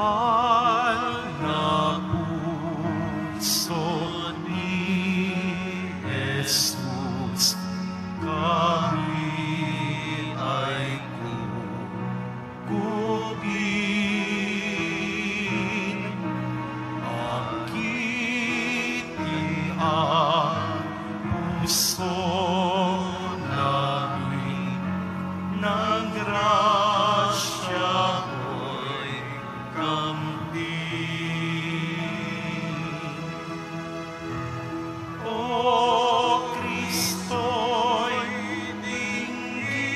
mahal na puso ni Jesus, kami ay kukubin. Akitin ang puso namin ng grasya mo'y kambing. O Kristo'y dinggin,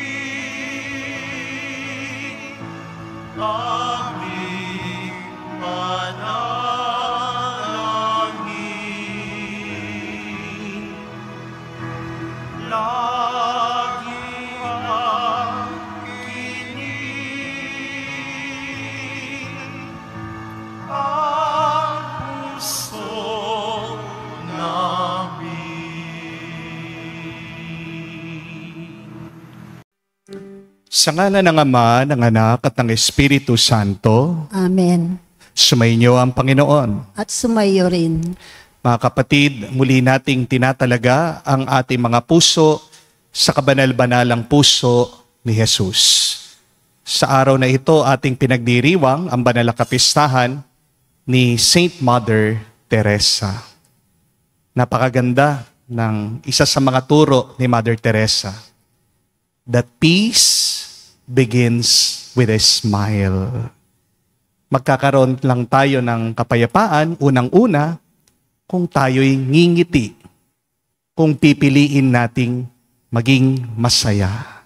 aming panalangin. Lagi ang kinig ang puso namin. Sa ngalan ng Ama, ng Anak, at ng Espiritu Santo, Amen. sumainyo ang Panginoon. At sumayo rin. Mga kapatid, muli nating tinatalaga ang ating mga puso sa kabanal-banalang puso ni Jesus. Sa araw na ito, ating pinagdiriwang ang banal na kapistahan ni Saint Mother Teresa. Napakaganda ng isa sa mga turo ni Mother Teresa, that peace begins with a smile. Magkakaroon lang tayo ng kapayapaan, unang-una, kung tayo'y ngingiti, kung pipiliin nating maging masaya.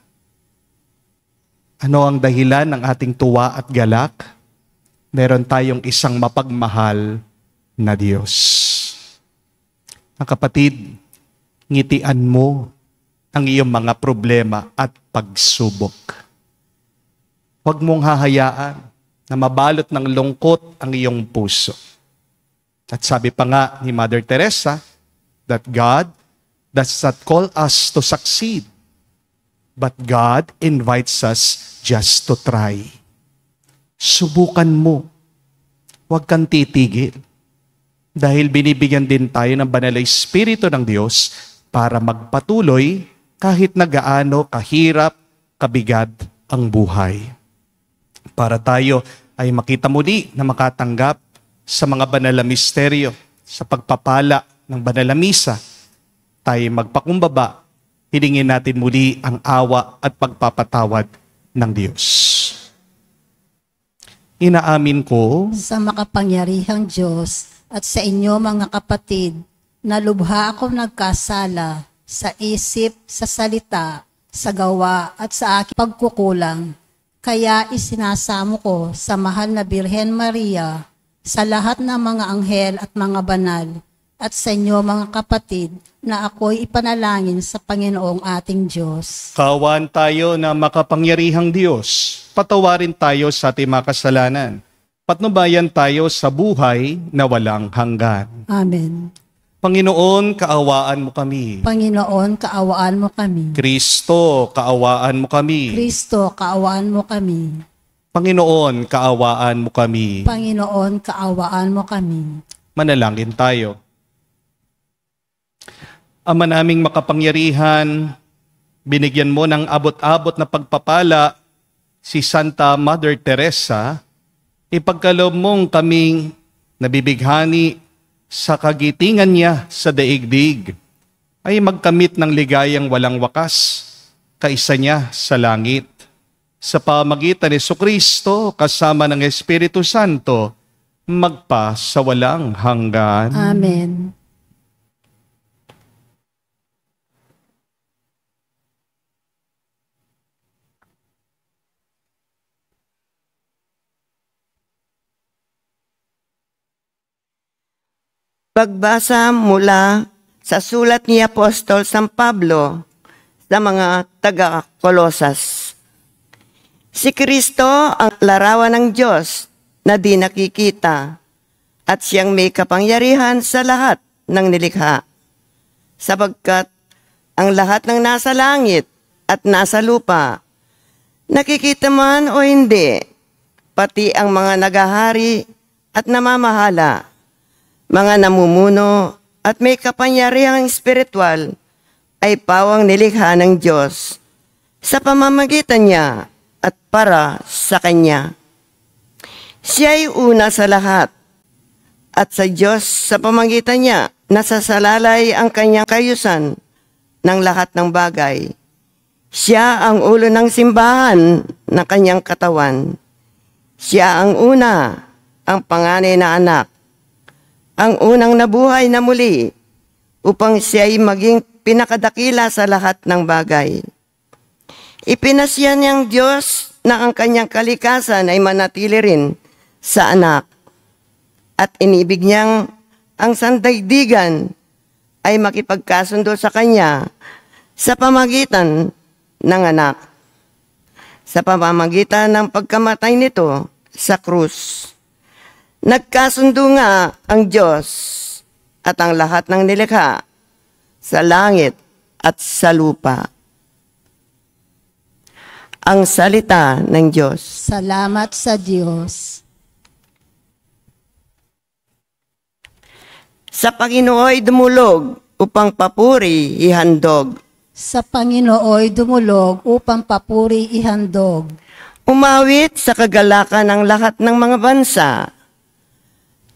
Ano ang dahilan ng ating tuwa at galak? Meron tayong isang mapagmahal na Diyos. Mga kapatid, ngitian mo ang iyong mga problema at pagsubok. Huwag mong hahayaan na mabalot ng lungkot ang iyong puso. At sabi pa nga ni Mother Teresa, that God does not call us to succeed, but God invites us just to try. Subukan mo. Huwag kang titigil. Dahil binibigyan din tayo ng banal na Espiritu ng Diyos para magpatuloy kahit na gaano kahirap, kabigat ang buhay. Para tayo ay makita muli na makatanggap sa mga banal na misteryo, sa pagpapala ng banal na misa, tayo magpakumbaba, hilingin natin muli ang awa at pagpapatawad ng Diyos. Inaamin ko Sa makapangyarihang Diyos at sa inyo mga kapatid, na lubha akong nagkasala sa isip, sa salita, sa gawa at sa aking pagkukulang. Kaya isinasamo ko sa mahal na Birhen Maria, sa lahat ng mga anghel at mga banal, at sa inyo mga kapatid, na ako'y ipanalangin sa Panginoong ating Diyos. kawan tayo na makapangyarihang Diyos. Patawarin tayo sa ating mga kasalanan. Patnubayan tayo sa buhay na walang hanggan. Amen. Panginoon, kaawaan mo kami. Panginoon, kaawaan mo kami. Kristo, kaawaan mo kami. Kristo, kaawaan mo kami. Panginoon, kaawaan mo kami. Panginoon, kaawaan mo kami. Manalangin tayo. Ama naming makapangyarihan, binigyan mo ng abot-abot na pagpapala si Santa Mother Teresa, ipagkaloob mong kaming nabibighani sa kagitingan niya sa daigdig, ay magkamit ng ligayang walang wakas, kaisa niya sa langit. Sa pamagitan ni Jesucristo kasama ng Espiritu Santo, magpa sa walang hanggan. Amen. Pagbasa mula sa sulat ni Apostol San Pablo sa mga taga-Kolosas. Si Kristo ang larawan ng Diyos na di nakikita at siyang may kapangyarihan sa lahat ng nilikha. Sapagkat ang lahat ng nasa langit at nasa lupa, nakikita man o hindi, pati ang mga nagahari at namamahala, mga namumuno at may kapangyarihang espiritual ay pawang nilikha ng Diyos sa pamamagitan niya at para sa Kanya. Siya ay una sa lahat at sa Diyos sa pamamagitan niya nasasalalay ang Kanyang kayusan ng lahat ng bagay. Siya ang ulo ng simbahan ng Kanyang katawan. Siya ang una, ang panganay na anak, ang unang nabuhay na muli, upang siya ay maging pinakadakila sa lahat ng bagay. Ipinasya niyang Diyos na ang Kanyang kalikasan ay manatili rin sa anak, at inibig niyang ang sandaigdigan ay makipagkasundo sa Kanya sa pamagitan ng anak, sa pamamagitan ng pagkamatay nito sa krus. Nagkasundo nga ang Diyos at ang lahat ng nilikha sa langit at sa lupa. Ang salita ng Diyos. Salamat sa Diyos. Sa Panginooy dumulog upang papuri ihandog. Sa Panginooy dumulog upang papuri ihandog. Umawit sa kagalakan ng lahat ng mga bansa.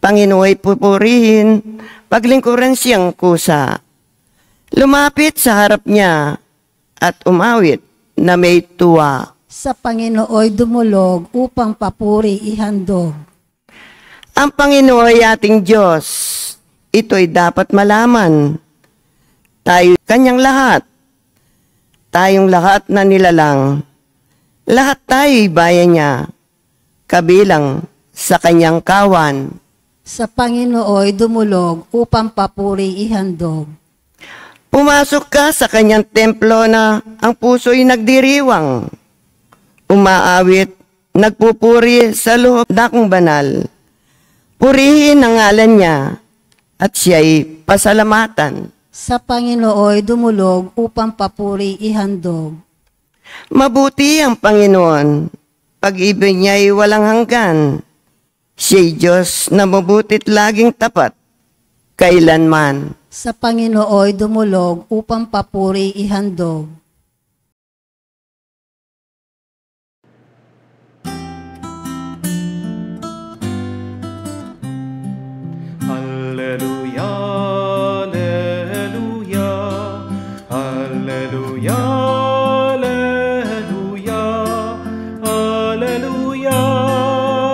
Panginooy pupurihin, paglingkuran siyang kusa. Lumapit sa harap niya at umawit na may tuwa. Sa Panginooy dumulog upang papuri ihandog. Ang Panginooy ating Diyos, ito'y dapat malaman. Tayo Kanyang lahat. Tayong lahat na nilalang. Lahat tayo'y bayan niya, kabilang sa Kanyang kawan. Sa Panginooy dumulog upang papuri ihandog. Pumasok ka sa Kanyang templo na ang puso'y nagdiriwang. Umaawit, nagpupuri sa loob dakong banal. Purihin ang ngalan niya at siya'y pasalamatan. Sa Panginooy dumulog upang papuri ihandog. Mabuti ang Panginoon, pag-ibig niya'y walang hanggan. Siya'y Diyos na mabutit laging tapat, kailanman. Sa Panginooy dumulog upang papuri ihandog. Alleluia, alleluia, alleluia, alleluia, alleluia,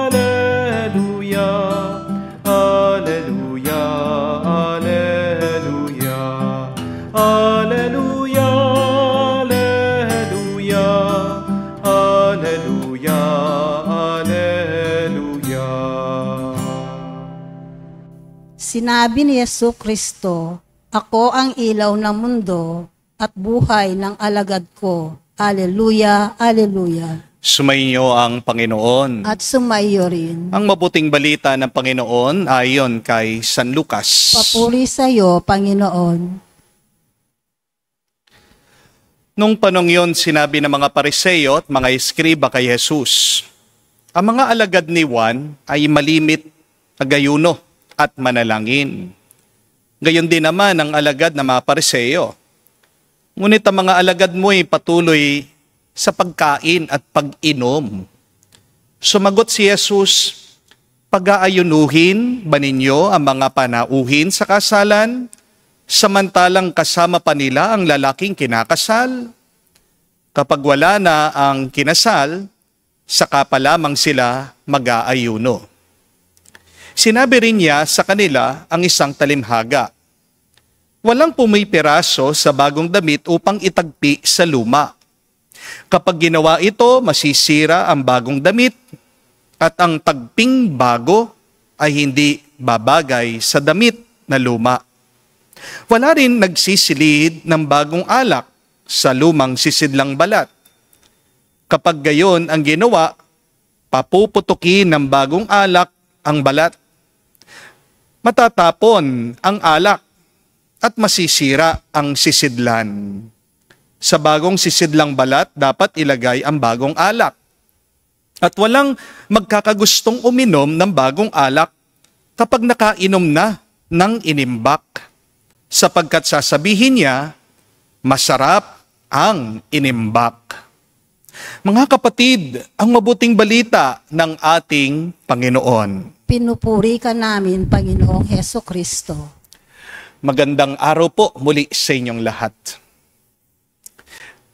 alleluia, alleluia, alleluia, alleluia, alleluia, alleluia, alleluia. Sinabi ni Jesucristo, "Ako ang ilaw ng mundo at buhay ng alagad ko." Alleluia, alleluia. Sumainyo ang Panginoon. At sumaiyo rin. Ang mabuting balita ng Panginoon ayon kay San Lucas. Papuri sa iyo, Panginoon. Nung panong yon, sinabi ng mga Pariseo at mga eskriba kay Jesus, ang mga alagad ni Juan ay malimit, nagayuno at manalangin. Gayon din naman ang alagad ng mga Pariseo. Ngunit ang mga alagad mo ay patuloy sa pagkain at pag-inom. Sumagot si Jesus, "Pag-aayunuhin ba ninyo ang mga panauhin sa kasalan, samantalang kasama pa nila ang lalaking kinakasal? Kapag wala na ang kinasal, saka pa lamang sila mag-aayuno." Sinabi rin niya sa kanila ang isang talimhaga, "Walang pumipiraso sa bagong damit upang itagpi sa luma. Kapag ginawa ito, masisira ang bagong damit at ang tagping bago ay hindi babagay sa damit na luma. Wala rin nagsisilid ng bagong alak sa lumang sisidlang balat. Kapag gayon ang ginawa, papuputukin ng bagong alak ang balat. Matatapon ang alak at masisira ang sisidlan. Sa bagong sisidlang balat, dapat ilagay ang bagong alak. At walang magkakagustong uminom ng bagong alak kapag nakainom na ng inimbak, sapagkat sasabihin niya, masarap ang inimbak. Mga kapatid, ang mabuting balita ng ating Panginoon. Pinupuri ka namin, Panginoong Heso Kristo. Magandang araw po muli sa inyong lahat.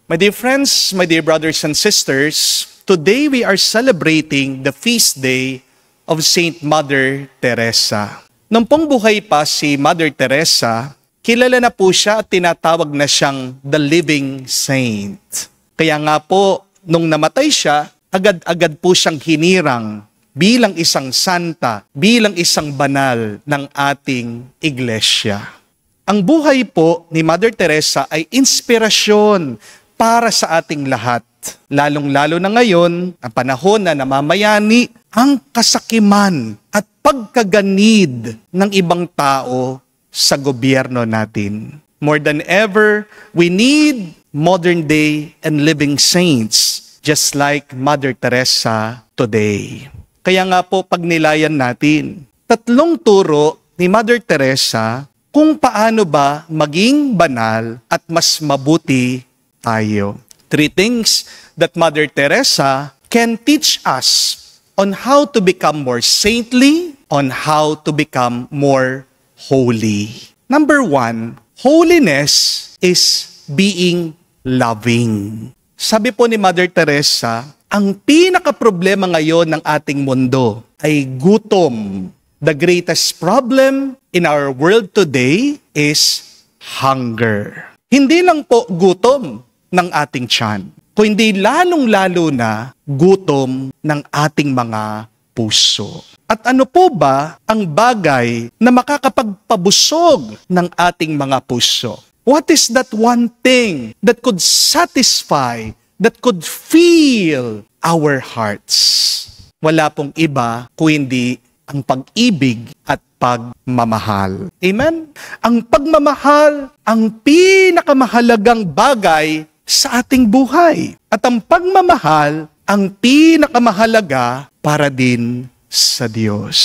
My dear friends, my dear brothers and sisters, today we are celebrating the feast day of Saint Mother Teresa. Nung pong buhay pa si Mother Teresa, kilala na po siya at tinatawag na siyang the living saint. Kaya nga po, nung namatay siya, agad-agad po siyang hinirang bilang isang santa, bilang isang banal ng ating iglesia. Ang buhay po ni Mother Teresa ay inspirasyon para sa ating lahat. Lalong-lalo na ngayon, ang panahon na namamayani ang kasakiman at pagkaganid ng ibang tao sa gobyerno natin. More than ever, we need modern day and living saints just like Mother Teresa today. Kaya nga po pagnilayan natin, 3 turo ni Mother Teresa kung paano ba maging banal at mas mabuti tayo. 3 things that Mother Teresa can teach us on how to become more saintly, on how to become more holy. Number 1, holiness is being loving. Sabi po ni Mother Teresa, ang pinaka-problema ngayon ng ating mundo ay gutom. The greatest problem in our world today is hunger. Hindi lang po gutom ng ating tiyan, kundi lalong-lalo na gutom ng ating mga puso. At ano po ba ang bagay na makakapagpabusog ng ating mga puso? What is that one thing that could satisfy, that could fill our hearts? Wala pong iba kundi ang pag-ibig at pagmamahal. Amen? Ang pagmamahal, ang pinakamahalagang bagay sa ating buhay. At ang pagmamahal, ang pinakamahalaga para din sa Diyos.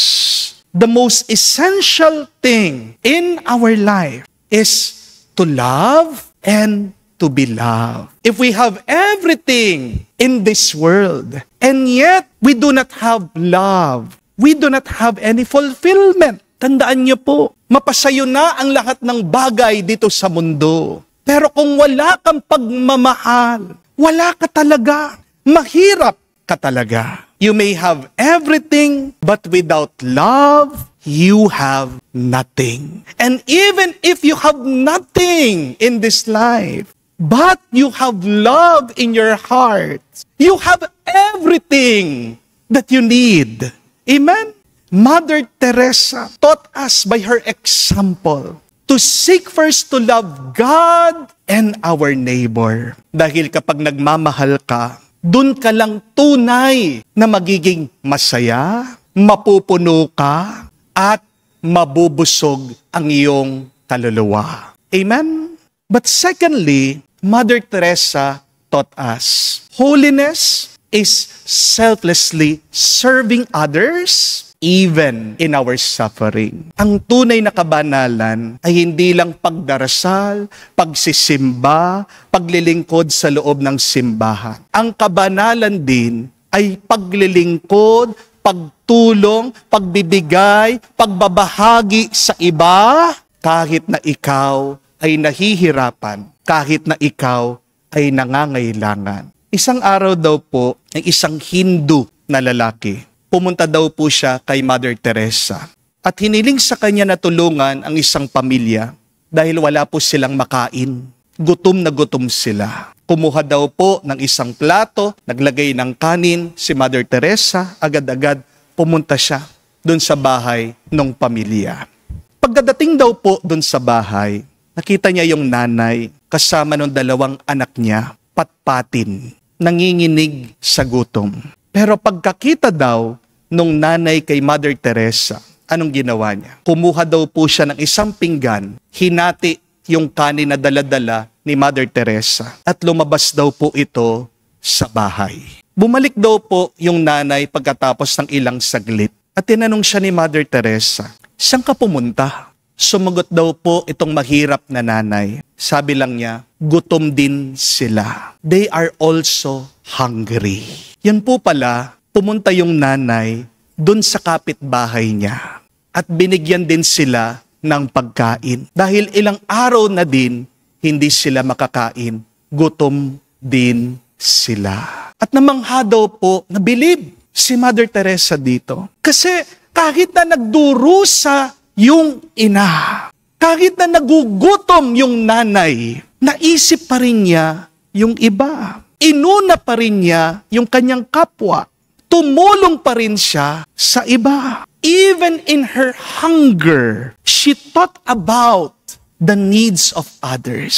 The most essential thing in our life is to love and to be loved. If we have everything in this world, and yet we do not have love, we do not have any fulfillment. Tandaan niyo po, mapasayo na ang lahat ng bagay dito sa mundo. Pero kung wala kang pagmamahal, wala ka talaga. Mahirap ka talaga. You may have everything, but without love, you have nothing. And even if you have nothing in this life, but you have love in your heart, you have everything that you need. Amen? Mother Teresa taught us by her example to seek first to love God and our neighbor. Dahil kapag nagmamahal ka, dun ka lang tunay na magiging masaya, mapupuno ka, at mabubusog ang iyong kaluluwa. Amen? But secondly, Mother Teresa taught us, holiness is selflessly serving others even in our suffering. Ang tunay na kabanalan ay hindi lang pagdarasal, pagsisimba, paglilingkod sa loob ng simbahan. Ang kabanalan din ay paglilingkod, pagtulong, pagbibigay, pagbabahagi sa iba, kahit na ikaw ay nahihirapan, kahit na ikaw ay nangangailangan. Isang araw daw po, ang isang Hindu na lalaki, pumunta daw po siya kay Mother Teresa at hiniling sa kanya na tulungan ang isang pamilya dahil wala po silang makain. Gutom na gutom sila. Kumuha daw po ng isang plato, naglagay ng kanin si Mother Teresa, agad-agad pumunta siya doon sa bahay ng pamilya. Pagdating daw po doon sa bahay, nakita niya yung nanay kasama ng 2 anak niya, patpatin, nanginginig sa gutom. Pero pagkakita daw nung nanay kay Mother Teresa, anong ginawa niya? Kumuha daw po siya ng isang pinggan, hinati yung kanin na dala-dala ni Mother Teresa at lumabas daw po ito sa bahay. Bumalik daw po yung nanay pagkatapos ng ilang saglit. At tinanong siya ni Mother Teresa, saan ka pumunta? Sumagot daw po itong mahirap na nanay. Sabi lang niya, gutom din sila. They are also hungry. Yan po pala, pumunta yung nanay dun sa kapitbahay niya. At binigyan din sila ng pagkain. Dahil ilang araw na din, hindi sila makakain. Gutom din sila. At namangha daw po, nabilib si Mother Teresa dito. Kasi kahit na nagdurusa yung ina, kahit na nagugutom yung nanay, naisip pa rin niya yung iba. Inuna pa rin niya yung kanyang kapwa. Tumulong pa rin siya sa iba. Even in her hunger, she thought about the needs of others.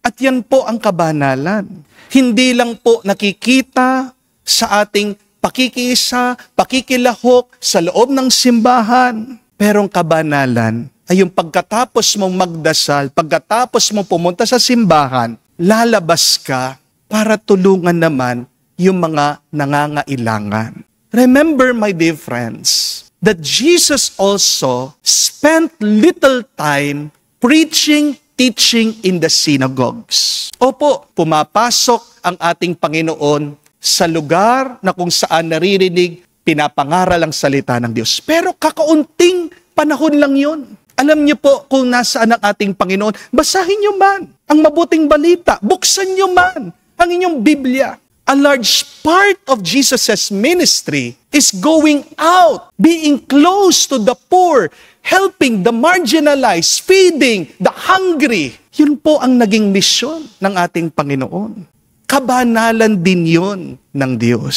At yan po ang kabanalan. Hindi lang po nakikita sa ating pakikisa, pakikilahok sa loob ng simbahan. Pero ang kabanalan ay yung pagkatapos mong magdasal, pagkatapos mong pumunta sa simbahan, lalabas ka para tulungan naman yung mga nangangailangan. Remember, my dear friends, that Jesus also spent little time preaching, teaching in the synagogues. Opo, pumapasok ang ating Panginoon sa lugar na kung saan naririnig, pinapangaral ang salita ng Diyos. Pero kakaunting panahon lang yun. Alam niyo po kung nasaan ang ating Panginoon, basahin niyo man ang mabuting balita, buksan niyo man ang inyong Biblia. A large part of Jesus' ministry is going out, being close to the poor, helping the marginalized, feeding the hungry. Yun po ang naging misyon ng ating Panginoon. Kabanalan din yun ng Diyos.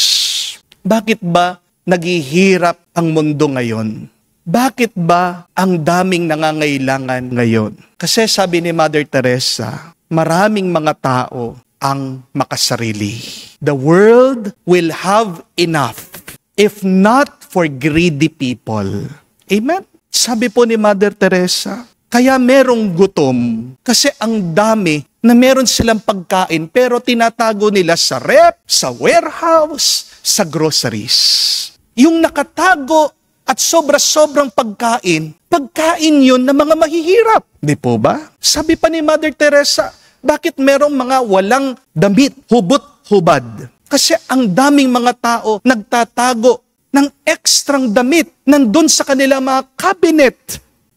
Bakit ba naghihirap ang mundo ngayon? Bakit ba ang daming nangangailangan ngayon? Kasi sabi ni Mother Teresa, maraming mga tao ang makasarili. The world will have enough if not for greedy people. Amen? Sabi po ni Mother Teresa, kaya merong gutom kasi ang dami na meron silang pagkain pero tinatago nila sa rep, sa warehouse, sa groceries. Yung nakatago at sobra-sobrang pagkain yun ng mga mahihirap. Di po ba? Sabi pa ni Mother Teresa, bakit merong mga walang damit, hubot-hubad? Kasi ang daming mga tao nagtatago ng ekstrang damit nandun sa kanilang mga cabinet.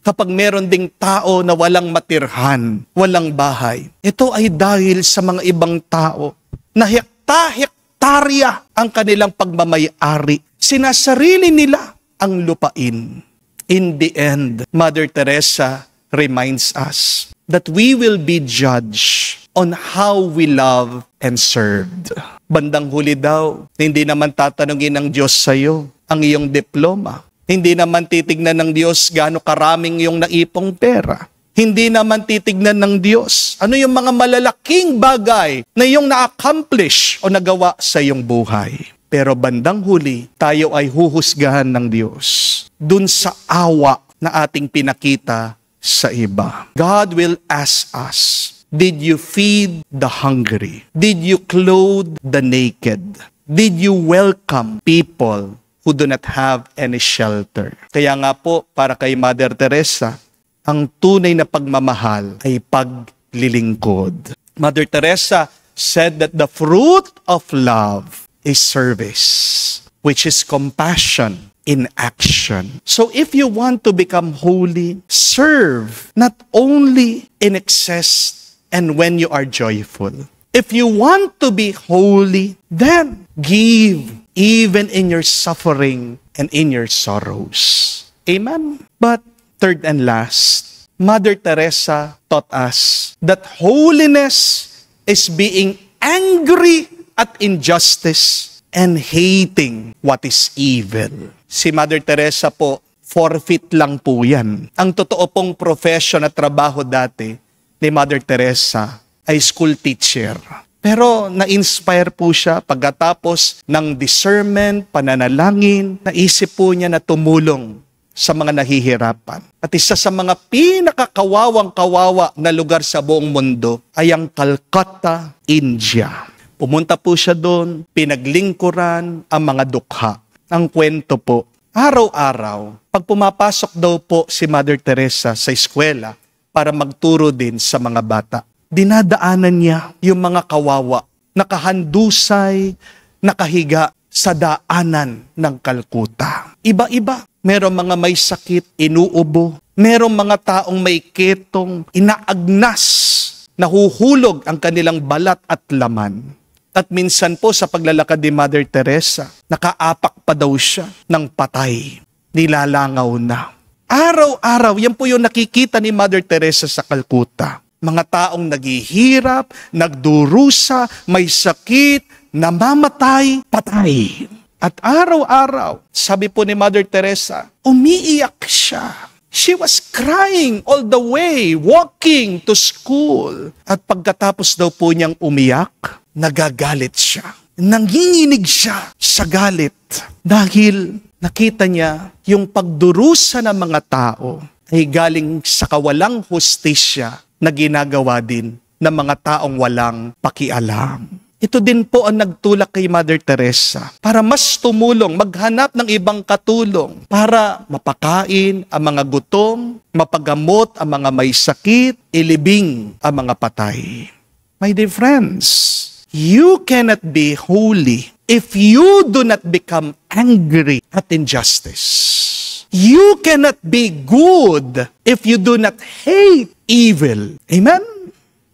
Kapag meron ding tao na walang matirhan, walang bahay, ito ay dahil sa mga ibang tao na hektarya ang kanilang pagmamayari. Sinasarili nila ang lupain. In the end, Mother Teresa reminds us that we will be judged on how we love and served. Bandang huli daw, hindi naman tatanungin ng Diyos sa iyo ang iyong diploma. Hindi naman titignan ng Diyos gaano karaming iyong naipong pera. Hindi naman titignan ng Diyos ano yung mga malalaking bagay na iyong na-accomplish o nagawa sa iyong buhay. Pero bandang huli, tayo ay huhusgahan ng Diyos dun sa awa na ating pinakita sa iba. God will ask us, did you feed the hungry? Did you clothe the naked? Did you welcome people who do not have any shelter? Kaya nga po, para kay Mother Teresa, ang tunay na pagmamahal ay paglilingkod. Mother Teresa said that the fruit of love is service, which is compassion in action. So if you want to become holy, serve not only in excess and when you are joyful. If you want to be holy, then give even in your suffering and in your sorrows. Amen? But third and last, Mother Teresa taught us that holiness is being angry at injustice and hating what is evil. Si Mother Teresa po, forfeit lang po yan. Ang totoo pong profession at trabaho dati ni Mother Teresa ay school teacher. Pero na-inspire po siya pagkatapos ng discernment, pananalangin, naisip po niya na tumulong sa mga nahihirapan. At isa sa mga pinakakawawang-kawawa na lugar sa buong mundo ay ang Calcutta, India. Pumunta po siya doon, pinaglingkuran ang mga dukha. Ang kwento po, araw-araw, pag pumapasok daw po si Mother Teresa sa eskwela para magturo din sa mga bata, dinadaanan niya yung mga kawawa, nakahandusay, nakahiga sa daanan ng Calcutta. Iba-iba. Merong mga may sakit, inuubo. Merong mga taong may ketong, inaagnas, nahuhulog ang kanilang balat at laman. At minsan po sa paglalakad ni Mother Teresa, nakaapak pa daw siya ng patay. Nilalangaw na. Araw-araw, yan po yung nakikita ni Mother Teresa sa Calcutta. Mga taong naghihirap, nagdurusa, may sakit, namamatay, patay. At araw-araw, sabi po ni Mother Teresa, umiiyak siya. She was crying all the way, walking to school. At pagkatapos daw po niyang umiyak, nagagalit siya. Nanginginig siya sa galit. Dahil nakita niya yung pagdurusa ng mga tao ay galing sa kawalang hustisya na ginagawa din ng mga taong walang pakialam. Ito din po ang nagtulak kay Mother Teresa para mas tumulong, maghanap ng ibang katulong para mapakain ang mga gutom, mapagamot ang mga may sakit, ilibing ang mga patay. My dear friends, you cannot be holy if you do not become angry at injustice. You cannot be good if you do not hate evil. Amen?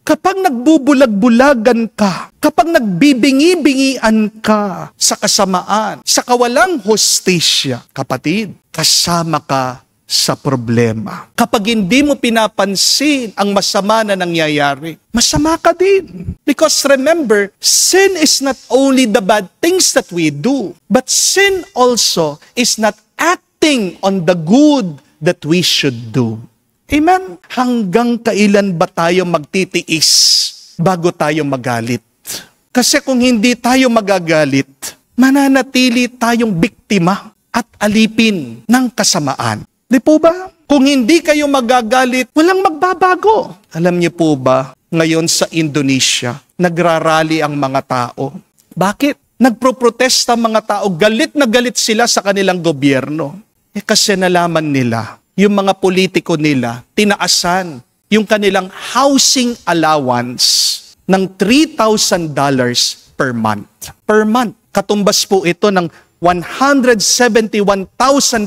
Kapag nagbubulag-bulagan ka, kapag nagbibingi-bingian ka sa kasamaan, sa kawalang hustisya, kapatid, kasama ka sa problema. Kapag hindi mo pinapansin ang masama na nangyayari, masama ka din. Because remember, sin is not only the bad things that we do, but sin also is not acting on the good that we should do. Amen? Hanggang kailan ba tayo magtitiis bago tayo magalit? Kasi kung hindi tayo magagalit, mananatili tayong biktima at alipin ng kasamaan. Di po ba? Kung hindi kayo magagalit, walang magbabago. Alam niyo po ba, ngayon sa Indonesia, nagrarally ang mga tao. Bakit? Nagproprotesta ang mga tao, galit na galit sila sa kanilang gobyerno. Kasi nalaman nila, yung mga politiko nila, tinaasan yung kanilang housing allowance ng $3,000 per month. Per month. Katumbas po ito ng 171,000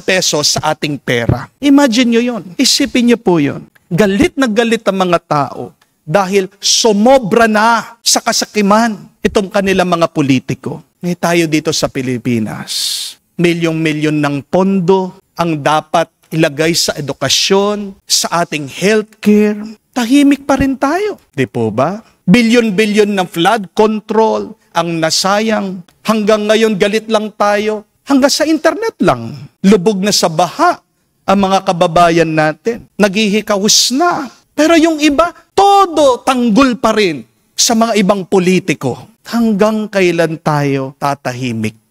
pesos sa ating pera. Imagine nyo yun. Isipin nyo po yun. Galit na galit ang mga tao dahil sumobra na sa kasakiman itong kanilang mga politiko. May tayo dito sa Pilipinas. Milyong-milyon ng pondo ang dapat ilagay sa edukasyon, sa ating healthcare. Tahimik pa rin tayo. Di po ba? Bilyon-bilyon ng flood control ang nasayang. Hanggang ngayon galit lang tayo. Hanggang sa internet lang. Lubog na sa baha ang mga kababayan natin. Naghihikahus na. Pero yung iba, todo tanggol pa rin sa mga ibang politiko. Hanggang kailan tayo tatahimik?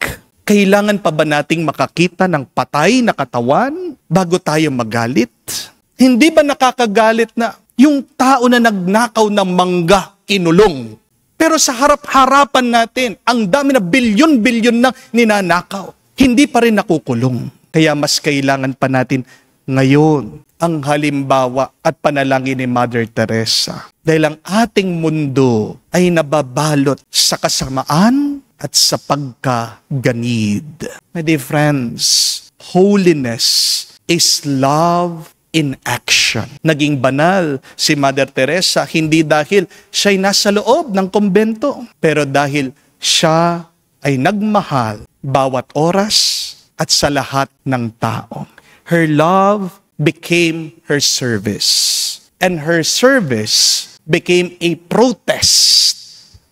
Kailangan pa ba nating makakita ng patay na katawan bago tayo magalit? Hindi ba nakakagalit na yung tao na nagnakaw ng mangga, kinulong? Pero sa harap-harapan natin, ang dami na bilyon-bilyon na ninanakaw. Hindi pa rin nakukulong. Kaya mas kailangan pa natin ngayon ang halimbawa at panalangin ni Mother Teresa. Dahil ang ating mundo ay nababalot sa kasamaan at sa pagkaganid. My dear friends, holiness is love in action. Naging banal si Mother Teresa hindi dahil siya'y nasa loob ng kumbento, pero dahil siya ay nagmahal bawat oras at sa lahat ng tao. Her love became her service. And her service became a protest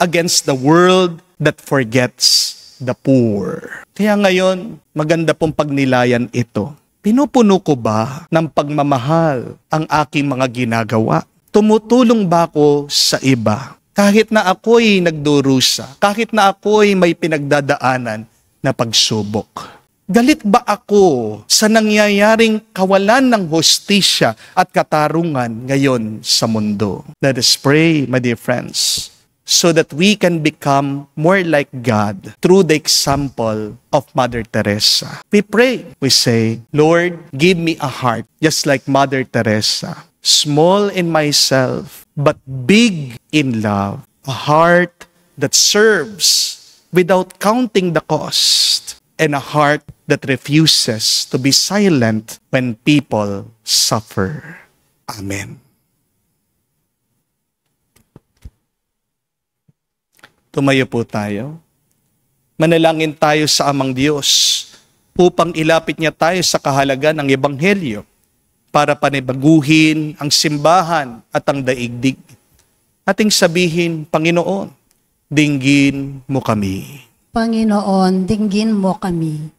against the world that forgets the poor. Kaya ngayon, maganda pong pagnilayan ito. Pinupuno ko ba ng pagmamahal ang aking mga ginagawa? Tumutulong ba ako sa iba? Kahit na ako'y nagdurusa, kahit na ako'y may pinagdadaanan na pagsubok. Galit ba ako sa nangyayaring kawalan ng hustisya at katarungan ngayon sa mundo? Let us pray, my dear friends. so that we can become more like God through the example of Mother Teresa. We pray, we say, Lord, give me a heart just like Mother Teresa, small in myself, but big in love, a heart that serves without counting the cost, and a heart that refuses to be silent when people suffer. Amen. Tumayo po tayo. Manalangin tayo sa Amang Diyos upang ilapit niya tayo sa kahalagan ng Ebanghelyo para panibaguhin ang simbahan at ang daigdig. Ating sabihin, Panginoon, dinggin mo kami. Panginoon, dinggin mo kami.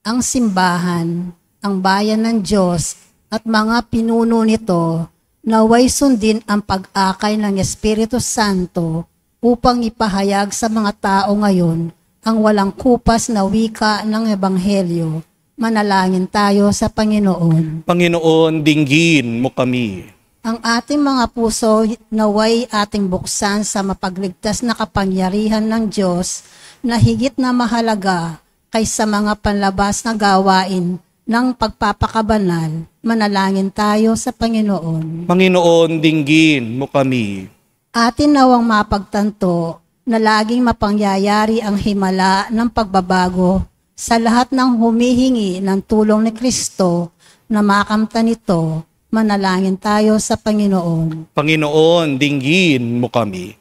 Ang simbahan, ang bayan ng Diyos at mga pinuno nito naway sundin ang pag-akay ng Espiritu Santo upang ipahayag sa mga tao ngayon ang walang kupas na wika ng Ebanghelyo. Manalangin tayo sa Panginoon. Panginoon, dinggin mo kami. Ang ating mga puso naway ating buksan sa mapagligtas na kapangyarihan ng Diyos na higit na mahalaga kaysa mga panlabas na gawain ng pagpapakabanal. Manalangin tayo sa Panginoon. Panginoon, dinggin mo kami. Atin nawang mapagtanto na laging mapangyayari ang himala ng pagbabago sa lahat ng humihingi ng tulong ni Kristo na makamtan nito. Manalangin tayo sa Panginoon. Panginoon, dinggin mo kami.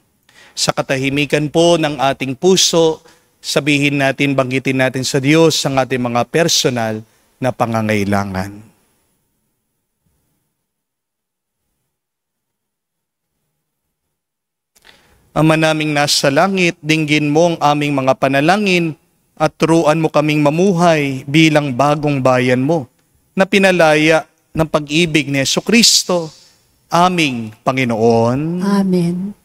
Sa katahimikan po ng ating puso, sabihin natin, banggitin natin sa Diyos ang ating mga personal na pangangailangan. Ama naming nasa langit, dinggin mo ang aming mga panalangin at turuan mo kaming mamuhay bilang bagong bayan mo na pinalaya ng pag-ibig ni Jesucristo, aming Panginoon. Amen.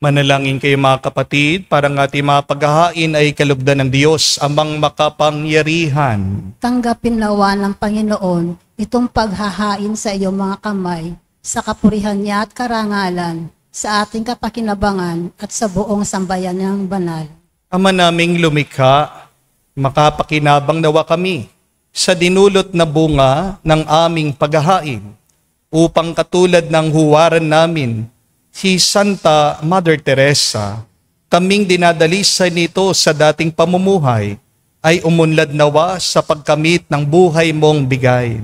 Manalangin kayo mga kapatid, para ng ating mga paghahain ay kalugdan ng Diyos, amang makapangyarihan. Tanggapin nawa ng Panginoon itong paghahain sa iyong mga kamay, sa kapurihan niya at karangalan, sa ating kapakinabangan at sa buong sambayan ng banal. Ama naming lumikha, makapakinabang nawa kami sa dinulot na bunga ng aming paghahain, upang katulad ng huwaran namin, si Santa Mother Teresa, kaming dinadalisay nito sa dating pamumuhay, ay umunlad nawa sa pagkamit ng buhay mong bigay.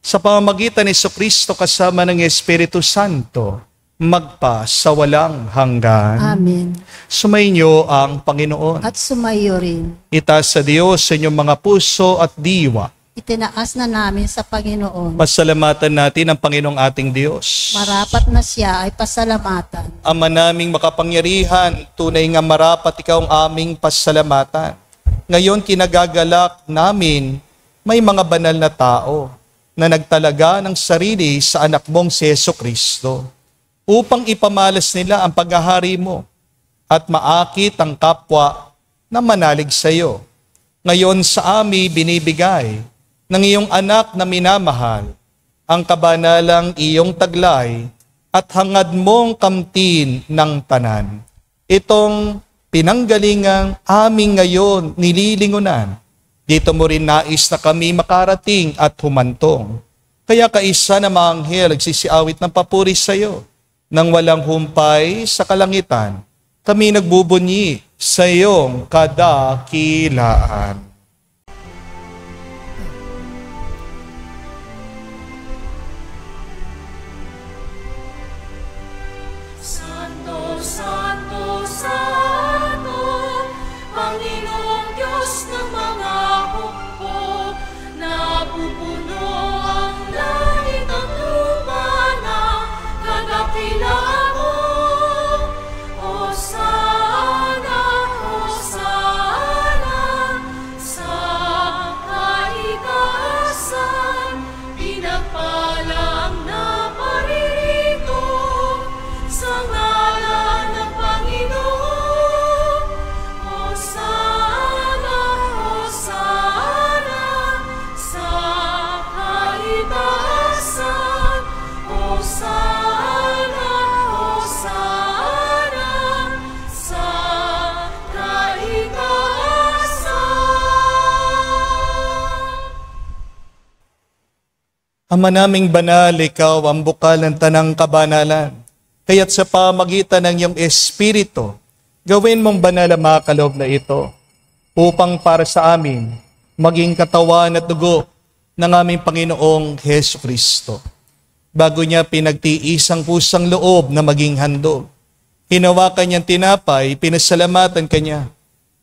Sa pamamagitan ni Jesucristo kasama ng Espiritu Santo, magpa sa walang hanggan. Amen. Sumainyo ang Panginoon. At sumayo rin. Itaas sa Diyos sa inyong mga puso at diwa. Itinaas na namin sa Panginoon. Pasalamatan natin ang Panginoong ating Diyos. Marapat na siya ay pasalamatan. Ama naming makapangyarihan, tunay nga marapat ikaw ang aming pasalamatan. Ngayon kinagagalak namin may mga banal na tao na nagtalaga ng sarili sa anak mong si Jesucristo upang ipamalas nila ang paghahari mo at maakit ang kapwa na manalig sa iyo. Ngayon sa amin binibigay ng iyong anak na minamahal ang kabanalang iyong taglay at hangad mong kamtin ng tanan. Itong pinanggalingang aming ngayon nililingunan. Dito mo rin nais na kami makarating at humantong. Kaya kaisa na mga anghel nagsisiawit ng papuri sa iyo. Nang walang humpay sa kalangitan, kami nagbubunyi sa iyong kadakilaan. Santo, Santo, Santo, Panginoong Diyos ng mga hukbo, napupuno ang langit at lupa ng kadakilaan mo. Hosana, Hosana, sa kaitaasan, pinagpala ang naparirito sa ngalan ng Panginoon. Hosana, Hosana, sa kaitaasan. Hosana, Hosana, sa kaitaasan. Ama naming banal, ikaw ang bukal ng tanang kabanalan. Kaya't sa pamagitan ng iyong Espiritu, gawin mong banal ang mga kaloob na ito upang para sa amin maging katawan at dugo ng aming Panginoong Hesus Kristo. Bago niya pinagtiis ang pusang loob na maging handog, hinawakan niyang tinapay, pinasalamatan kanya,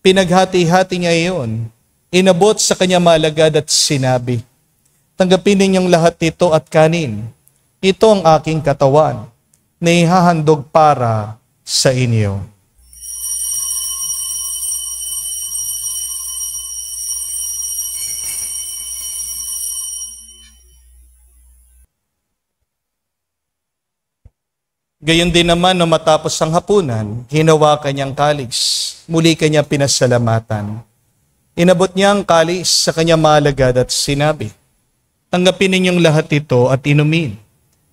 pinaghati-hati niya iyon, inabot sa kanya malagad at sinabi, tanggapin ninyong lahat ito at kanin. Ito ang aking katawan na ihahandog para sa inyo. Gayon din naman nung matapos ang hapunan, hinawakan niyang kalis. Muli kanya pinasalamatan. Inabot niya ang kalis sa kanya malagad at sinabi, tanggapin ninyong lahat ito at inumin.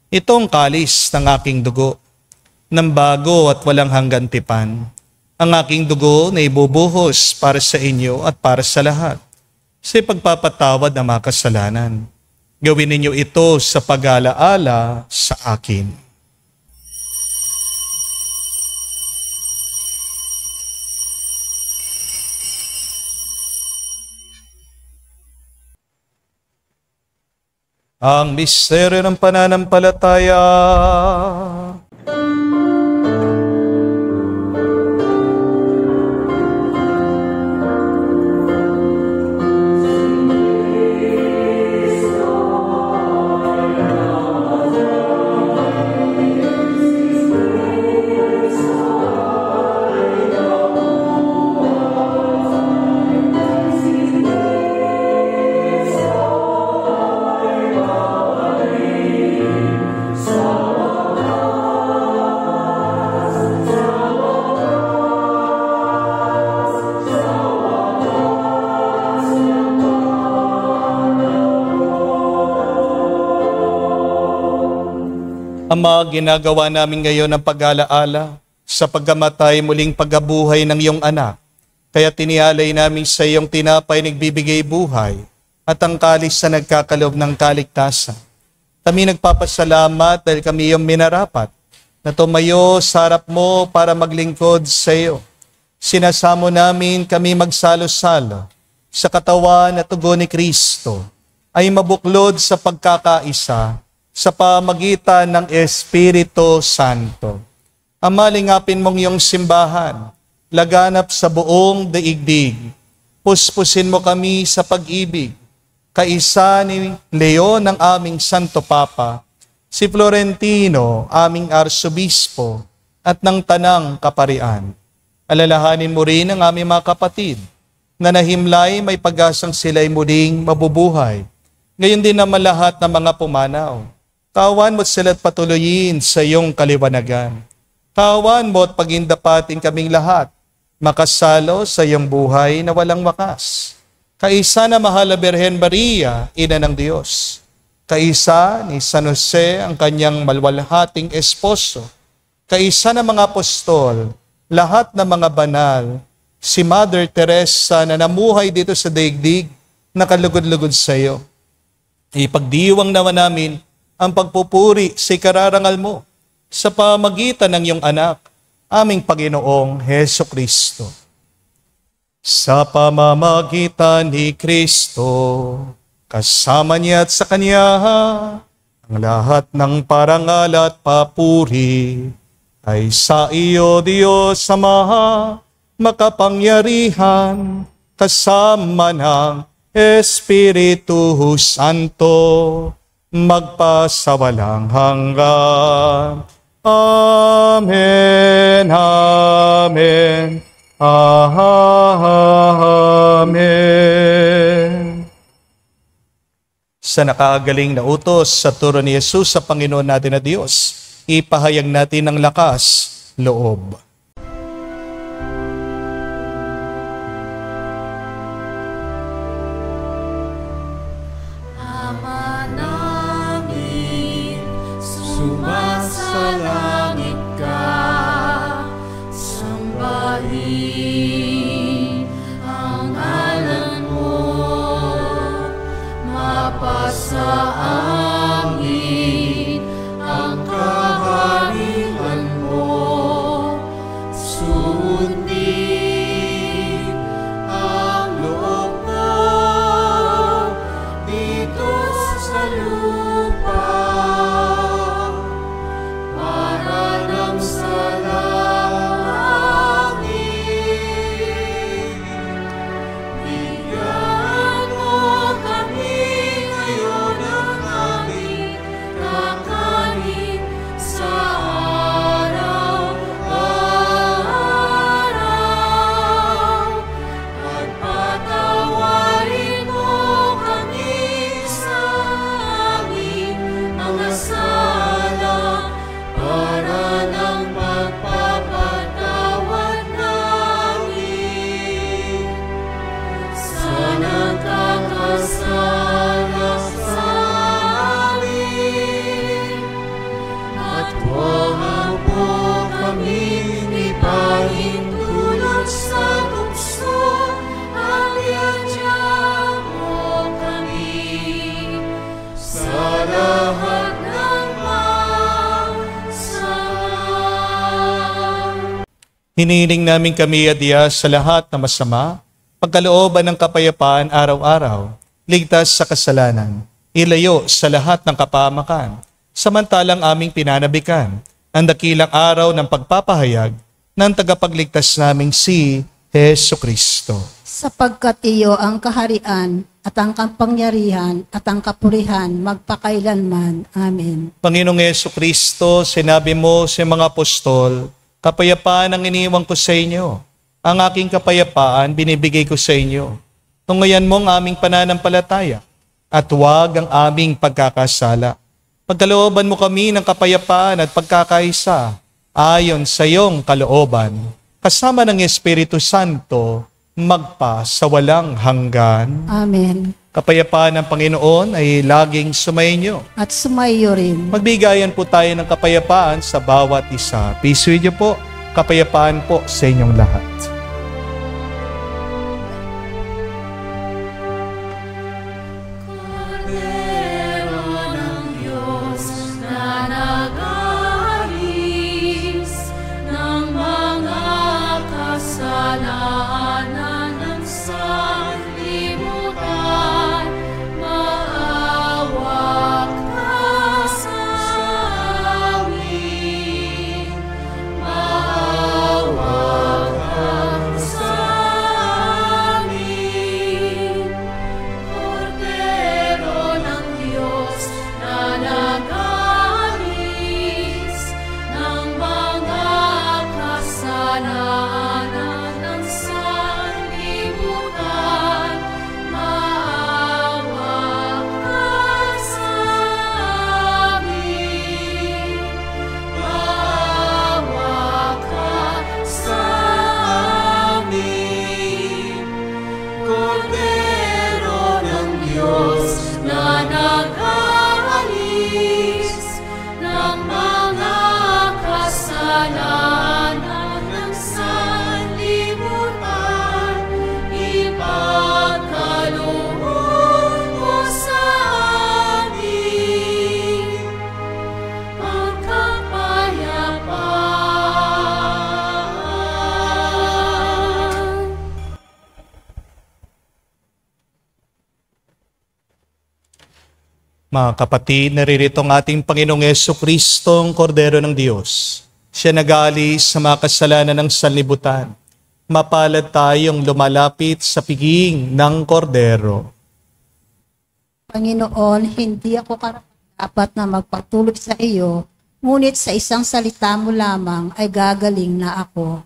Ito ang kalis ng aking dugo, ng bago at walang hanggan tipan. Ang aking dugo na ibubuhos para sa inyo at para sa lahat, sa pagpapatawad ng mga kasalanan. Gawin ninyo ito sa pag-alaala sa akin. Ang misteryo ng pananampalataya. Ama, ginagawa namin ngayon ang pag-alaala sa pagkamatay muling pagkabuhay ng iyong anak. Kaya tinialay namin sa iyong tinapay nagbibigay buhay at ang kalis na nagkakaloob ng kaligtasan. Kami nagpapasalamat dahil kami iyong minarapat na tumayo sa harap mo para maglingkod sa iyo. Sinasamo namin kami magsalo-salo sa katawan at tugon ni Kristo ay mabuklod sa pagkakaisa sa pamagitan ng Espiritu Santo. Ama, lingapin mong iyong simbahan, laganap sa buong daigdig. Puspusin mo kami sa pag-ibig, kaisa ni Leon ang aming Santo Papa, si Florentino, aming Arsobispo, at ng Tanang Kaparian. Alalahanin mo rin ang aming mga kapatid na nahimlay may pag-asang sila'y muling mabubuhay. Ngayon din naman lahat ng mga pumanaw. Kawan mo't sila't patuloyin sa iyong kaliwanagan. Kawan mo't pagindapatin kaming lahat, makasalo sa iyong buhay na walang wakas. Kaisa na mahal na Birhen Maria, Ina ng Diyos. Kaisa ni San Jose, ang kanyang malwalhating esposo. Kaisa na mga apostol, lahat ng mga banal, si Mother Teresa na namuhay dito sa daigdig, nakalugod-lugod sa iyo. Ipagdiwang naman namin ang pagpupuri sa ikararangal mo sa pamagitan ng iyong anak, aming Panginoong Heso Kristo. Sa pamamagitan ni Kristo, kasama niya at sa Kanya, ang lahat ng parangal at papuri ay sa iyo, Diyos Ama, makapangyarihan, kasama ng Espiritu Santo, magpasawalang hanggan. Amen, amen, amen. Sa nakagaling na utos sa turo ni Jesus sa Panginoon natin na Diyos, ipahayag natin ng lakas, loob. Ama namin, sumasalangit ka, sambahin ang ngalan mo, mapasa amin ang kaharian mo, sundin ang loob mo dito sa lupa, para nang sa langit. Bigyan mo kami ngayon ng aming kakanin sa araw-araw, at patawarin mo kami sa aming mga sala, para ng pagpapatawad namin sa nagkakasala sa amin. At huwag mo kaming ipahintulot sa tukso, at iadya mo kami sa lahat ng masama. Hinihiling namin kami adya sa lahat na masama, pagkalooban ng kapayapaan araw-araw, ligtas sa kasalanan, ilayo sa lahat ng kapahamakan, samantalang aming pinanabikan ang dakilang araw ng pagpapahayag ng tagapagligtas naming si Heso Kristo. Sapagkat iyo ang kaharian at ang kapangyarihan at ang kapurihan magpakailanman. Amen. Panginoong Heso Kristo, sinabi mo sa mga apostol, kapayapaan ang iniwan ko sa inyo. Ang aking kapayapaan binibigay ko sa inyo. Tungayan mo ang aming pananampalataya at huwag ang aming pagkakasala. Pagkalooban mo kami ng kapayapaan at pagkakaisa ayon sa iyong kalooban, kasama ng Espiritu Santo, magpa sa walang hanggan. Amen. Kapayapaan ng Panginoon ay laging sumainyo. At sumayo rin. Magbigayan po tayo ng kapayapaan sa bawat isa. Peace with you po. Kapayapaan po sa inyong lahat. Kordero ng Diyos na nag-aalis ng mga kasalanan ng sanlibutan, maawa ka sa amin, maawa ka Mga kapatid, naririto ang ating Panginoong Jesucristo, ang Kordero ng Diyos. Siya nag-aalis sa mga kasalanan ng sanlibutan. Mapalad tayong lumalapit sa piging ng Kordero. Panginoon, hindi ako dapat na magpatuloy sa iyo, ngunit sa isang salita mo lamang ay gagaling na ako.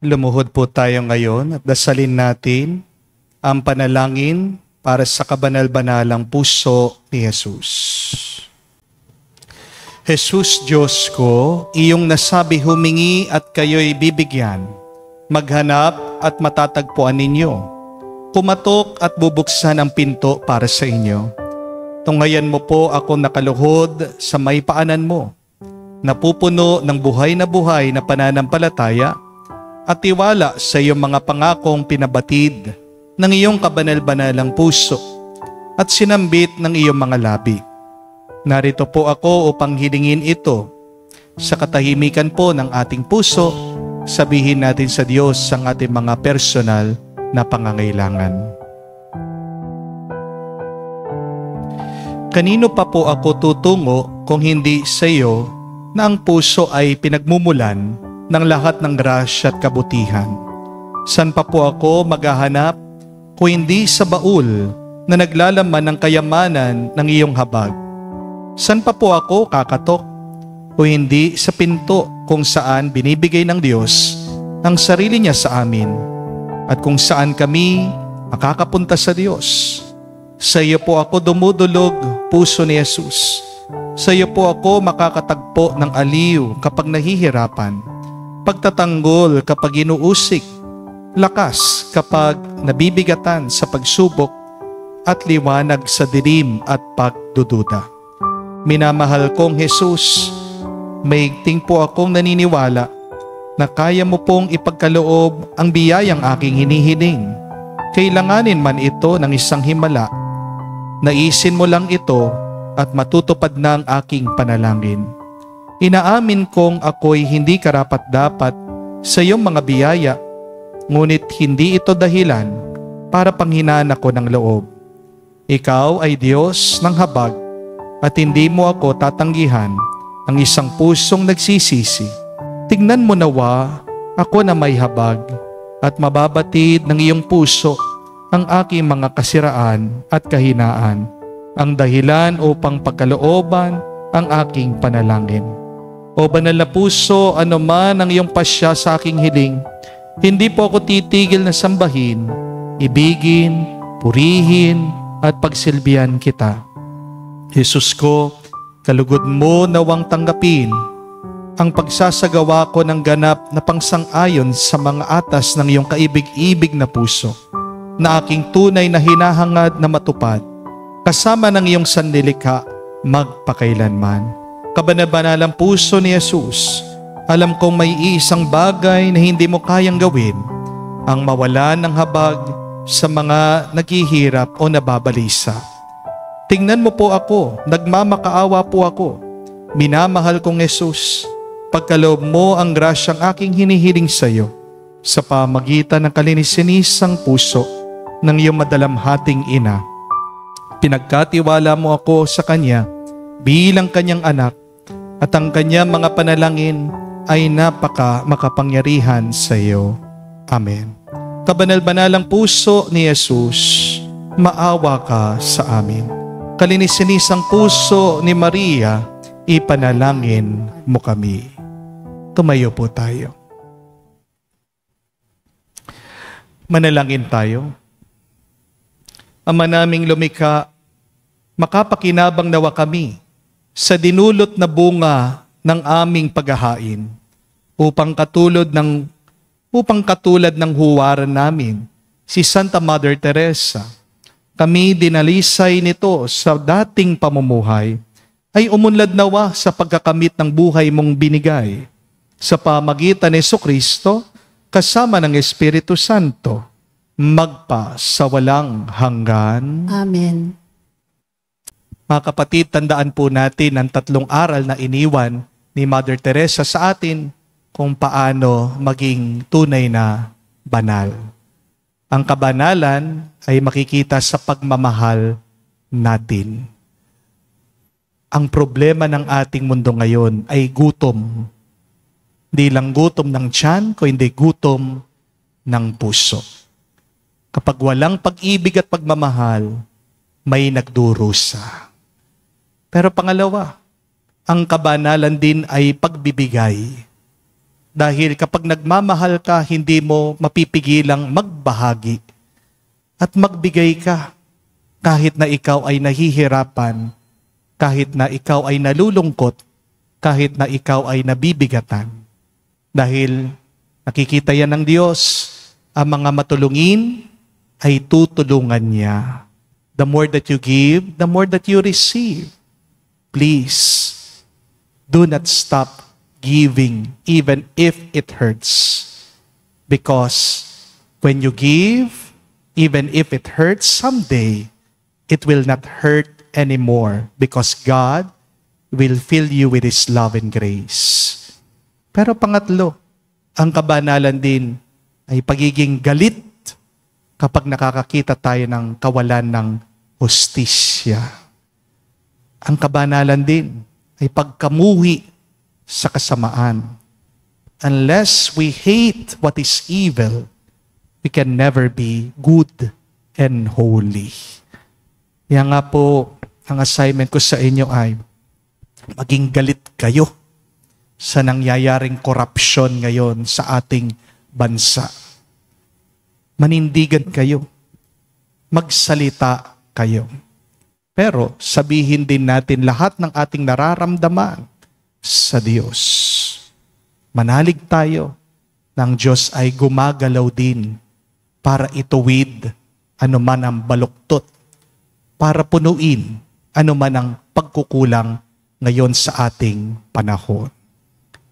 Lumuhod po tayo ngayon at dasalin natin ang panalangin para sa kabanal-banalang puso ni Jesus. Jesus, Diyos ko, iyong nasabi humingi at kayo'y bibigyan. Maghanap at matatagpuan ninyo. Kumatok at bubuksan ang pinto para sa inyo. Tunghayan mo po ako nakaluhod sa may paanan mo, napupuno ng buhay na pananampalataya at tiwala sa iyong mga pangakong pinabatid ng iyong kabanal-banalang puso at sinambit ng iyong mga labi. Narito po ako upang hilingin ito. Sa katahimikan po ng ating puso, sabihin natin sa Diyos ang ating mga personal na pangangailangan. Kanino pa po ako tutungo kung hindi sa iyo na ang puso ay pinagmumulan ng lahat ng grasya at kabutihan? San pa po ako maghahanap kung hindi sa baul na naglalaman ng kayamanan ng iyong habag? San pa po ako kakatok kung hindi sa pinto kung saan binibigay ng Diyos ang sarili niya sa amin at kung saan kami makakapunta sa Diyos? Sa iyo po ako dumudulog, puso ni Jesus. Sa iyo po ako makakatagpo ng aliw kapag nahihirapan, pagtatanggol kapag inuusik, lakas kapag nabibigatan sa pagsubok, at liwanag sa dilim at pagdududa. Minamahal kong Jesus, maigting po akong naniniwala na kaya mo pong ipagkaloob ang biyayang aking hinihiling. Kailanganin man ito ng isang himala, naisin mo lang ito at matutupad na ang aking panalangin. Inaamin kong ako'y hindi karapat-dapat sa iyong mga biyaya, ngunit hindi ito dahilan para panghinaan ako ng loob. Ikaw ay Diyos ng habag at hindi mo ako tatanggihan ang isang pusong nagsisisi. Tignan mo nawa ako na may habag at mababatid ng iyong puso ang aking mga kasiraan at kahinaan, ang dahilan upang pagkalooban ang aking panalangin. O banal na puso, ano man ang iyong pasya sa aking hiling, hindi po ako titigil na sambahin, ibigin, purihin, at pagsilbihan kita. Jesus ko, kalugod mo nawang tanggapin ang pagsasagawa ko ng ganap na pangsang-ayon sa mga atas ng iyong kaibig-ibig na puso, na aking tunay na hinahangad na matupad, kasama ng iyong sanlilikha magpakailanman. Kabanal-banalang puso ni Jesus, alam kong may isang bagay na hindi mo kayang gawin, ang mawalan ng habag sa mga naghihirap o nababalisa. Tingnan mo po ako, nagmamakaawa po ako. Minamahal kong Jesus, pagkaloob mo ang grasyang aking hinihiling sa iyo sa pamagitan ng kalinis-sinisang puso ng iyong madalamhating ina. Pinagkatiwala mo ako sa Kanya bilang Kanyang anak at ang Kanyang mga panalangin ay makapangyarihan sa iyo. Amen. Kabanal-banalang puso ni Jesus, maawa ka sa amin. Kalinis-sinisang puso ni Maria, ipanalangin mo kami. Tumayo po tayo. Manalangin tayo. Ama naming lumikha, makapakinabang nawa kami sa dinulot na bunga ng aming paghahain upang katulad ng huwaran namin, si Santa Mother Teresa, kami dinalisay nito sa dating pamumuhay, ay umunlad nawa sa pagkakamit ng buhay mong binigay sa pamagitan ni Jesucristo kasama ng Espiritu Santo, magpa sa walang hanggan. Amen. Mga kapatid, tandaan po natin ang 3 aral na iniwan ni Mother Teresa sa atin kung paano maging tunay na banal. Ang kabanalan ay makikita sa pagmamahal natin. Ang problema ng ating mundo ngayon ay gutom. Hindi lang gutom ng tiyan, kundi gutom ng puso. Kapag walang pag-ibig at pagmamahal, may nagdurusa. Pero pangalawa, ang kabanalan din ay pagbibigay. Dahil kapag nagmamahal ka, hindi mo mapipigilang magbahagi at magbigay ka kahit na ikaw ay nahihirapan, kahit na ikaw ay nalulungkot, kahit na ikaw ay nabibigatan. Dahil nakikita yan ng Diyos, ang mga matulungin ay tutulungan niya. The more that you give, the more that you receive. Please, do not stop giving even if it hurts. Because when you give, even if it hurts someday, it will not hurt anymore because God will fill you with His love and grace. Pero pangatlo, ang kabanalan din ay pagiging galit kapag nakakakita tayo ng kawalan ng hustisya. Ang kabanalan din ay pagkamuhi sa kasamaan. Unless we hate what is evil, we can never be good and holy. Yan nga po, ang assignment ko sa inyo ay maging galit kayo sa nangyayaring korupsyon ngayon sa ating bansa. Manindigan kayo. Magsalita kayo. Pero sabihin din natin lahat ng ating nararamdaman sa Diyos. Manalig tayo ng Diyos ay gumagalaw din para ituwid anuman ang baluktot, para punuin anuman ang pagkukulang ngayon sa ating panahon.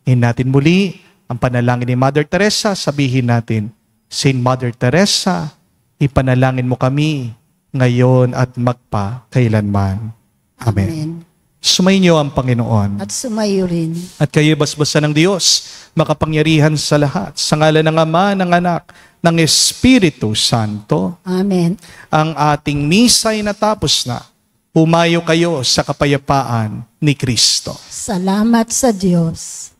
Natin muli ang panalangin ni Mother Teresa, sabihin natin, Saint Mother Teresa, ipanalangin mo kami ngayon at magpakailanman. Amen. Amen. Sumainyo ang Panginoon. At sumayo rin. At kayo basbasan ng Diyos, makapangyarihan sa lahat, sa ngalan ng Ama, ng Anak, ng Espiritu Santo. Amen. Ang ating misa ay natapos na. Humayo kayo sa kapayapaan ni Kristo. Salamat sa Diyos.